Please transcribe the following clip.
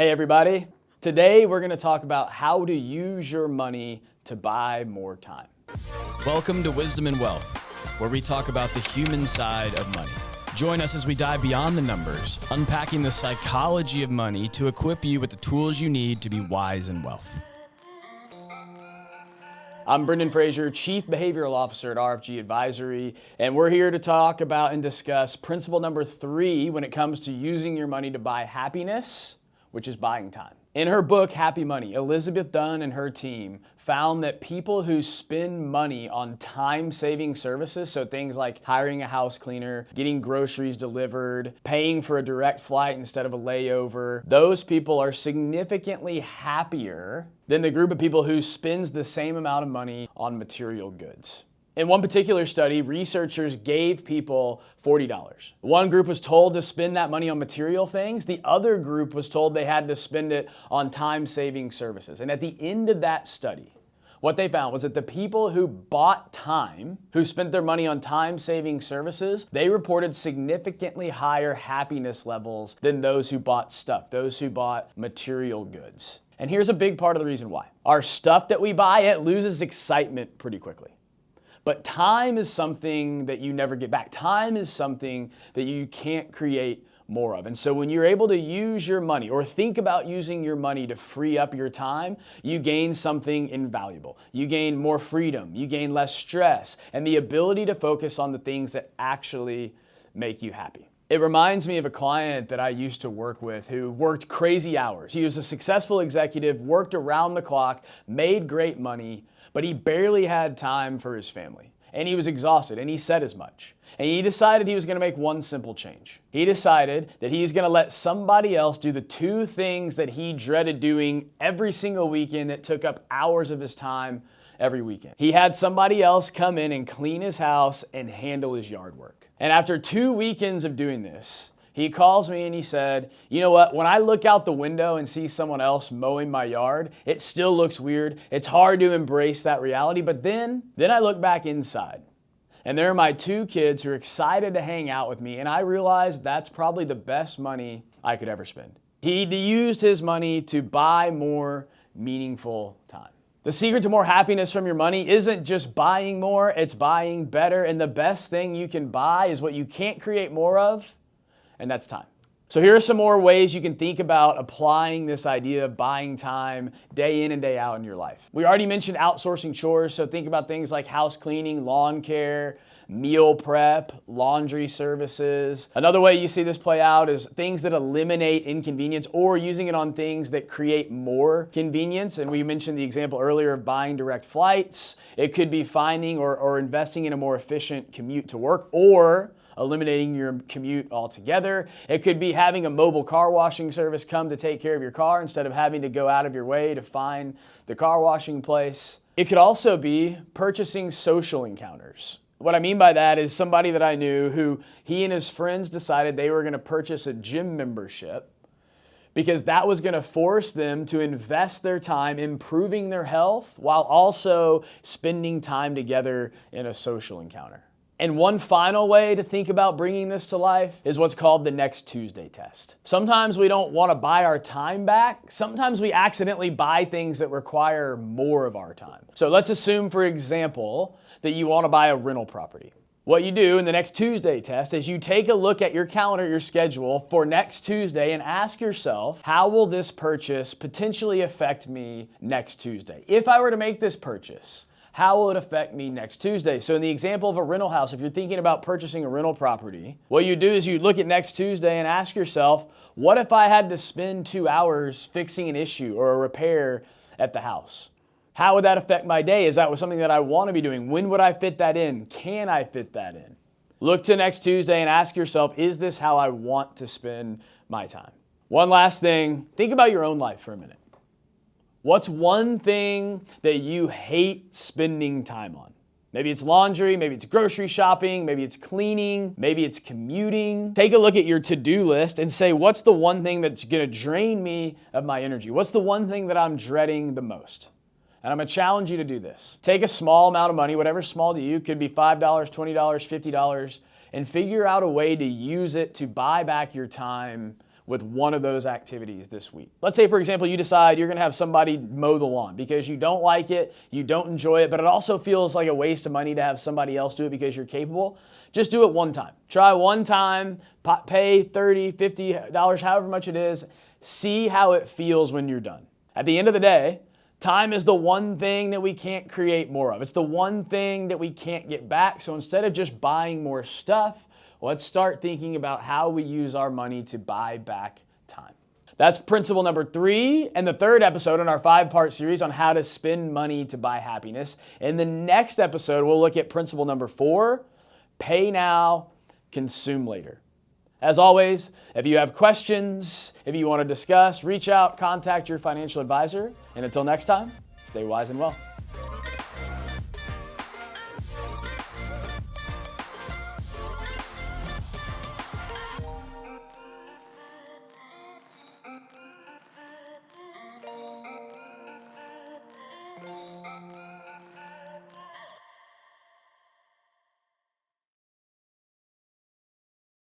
Hey everybody, today we're going to talk about how to use your money to buy more time. Welcome to Wisdom and Wealth, where we talk about the human side of money. Join us as we dive beyond the numbers, unpacking the psychology of money to equip you with the tools you need to be wise in wealth. I'm Brendan Frazier, Chief Behavioral Officer at RFG Advisory, and we're here to talk about and discuss principle number 3 when it comes to using your money to buy happiness, which is buying time. In her book, Happy Money, Elizabeth Dunn and her team found that people who spend money on time-saving services, so things like hiring a house cleaner, getting groceries delivered, paying for a direct flight instead of a layover, those people are significantly happier than the group of people who spends the same amount of money on material goods. In one particular study, researchers gave people $40. One group was told to spend that money on material things. The other group was told they had to spend it on time-saving services. And at the end of that study, what they found was that the people who bought time, who spent their money on time-saving services, they reported significantly higher happiness levels than those who bought stuff, those who bought material goods. And here's a big part of the reason why. Our stuff that we buy, it loses excitement pretty quickly. But time is something that you never get back. Time is something that you can't create more of. And so when you're able to use your money or think about using your money to free up your time, you gain something invaluable. You gain more freedom, you gain less stress, and the ability to focus on the things that actually make you happy. It reminds me of a client that I used to work with who worked crazy hours. He was a successful executive, worked around the clock, made great money, but he barely had time for his family. And he was exhausted, and he said as much. And he decided he was going to make one simple change. He decided that he's going to let somebody else do the 2 things that he dreaded doing every single weekend that took up hours of his time every weekend. He had somebody else come in and clean his house and handle his yard work. And after 2 weekends of doing this, he calls me and he said, you know what, when I look out the window and see someone else mowing my yard, it still looks weird. It's hard to embrace that reality. But then I look back inside and there are my 2 kids who are excited to hang out with me. And I realized that's probably the best money I could ever spend. He used his money to buy more meaningful time. The secret to more happiness from your money isn't just buying more, it's buying better. And the best thing you can buy is what you can't create more of, and that's time. So here are some more ways you can think about applying this idea of buying time day in and day out in your life. We already mentioned outsourcing chores, so think about things like house cleaning, lawn care, meal prep, laundry services. Another way you see this play out is things that eliminate inconvenience or using it on things that create more convenience. And we mentioned the example earlier of buying direct flights. It could be finding or investing in a more efficient commute to work or eliminating your commute altogether. It could be having a mobile car washing service come to take care of your car instead of having to go out of your way to find the car washing place. It could also be purchasing social encounters. What I mean by that is somebody that I knew who he and his friends decided they were going to purchase a gym membership because that was going to force them to invest their time improving their health while also spending time together in a social encounter. And one final way to think about bringing this to life is what's called the next Tuesday test. Sometimes we don't want to buy our time back. Sometimes we accidentally buy things that require more of our time. So let's assume, for example, that you want to buy a rental property. What you do in the next Tuesday test is you take a look at your calendar, your schedule for next Tuesday and ask yourself, how will this purchase potentially affect me next Tuesday? If I were to make this purchase, how will it affect me next Tuesday? So in the example of a rental house, if you're thinking about purchasing a rental property, what you do is you look at next Tuesday and ask yourself, what if I had to spend 2 hours fixing an issue or a repair at the house? How would that affect my day? Is that something that I want to be doing? When would I fit that in? Can I fit that in? Look to next Tuesday and ask yourself, is this how I want to spend my time? One last thing, think about your own life for a minute. What's one thing that you hate spending time on? Maybe it's laundry, maybe it's grocery shopping, maybe it's cleaning, maybe it's commuting. Take a look at your to-do list and say, what's the one thing that's gonna drain me of my energy? What's the one thing that I'm dreading the most? And I'm gonna challenge you to do this. Take a small amount of money, whatever's small to you, could be $5, $20, $50, and figure out a way to use it to buy back your time with one of those activities this week. Let's say, for example, you decide you're going to have somebody mow the lawn because you don't like it, you don't enjoy it, but it also feels like a waste of money to have somebody else do it because you're capable. Just do it one time. Try one time, pay $30, $50, however much it is. See how it feels when you're done. At the end of the day, time is the one thing that we can't create more of. It's the one thing that we can't get back. So instead of just buying more stuff, let's start thinking about how we use our money to buy back time. That's principle number 3 and the third episode in our 5-part series on how to spend money to buy happiness. In the next episode, we'll look at principle number 4, pay now, consume later. As always, if you have questions, if you want to discuss, reach out, contact your financial advisor. And until next time, stay wise and well.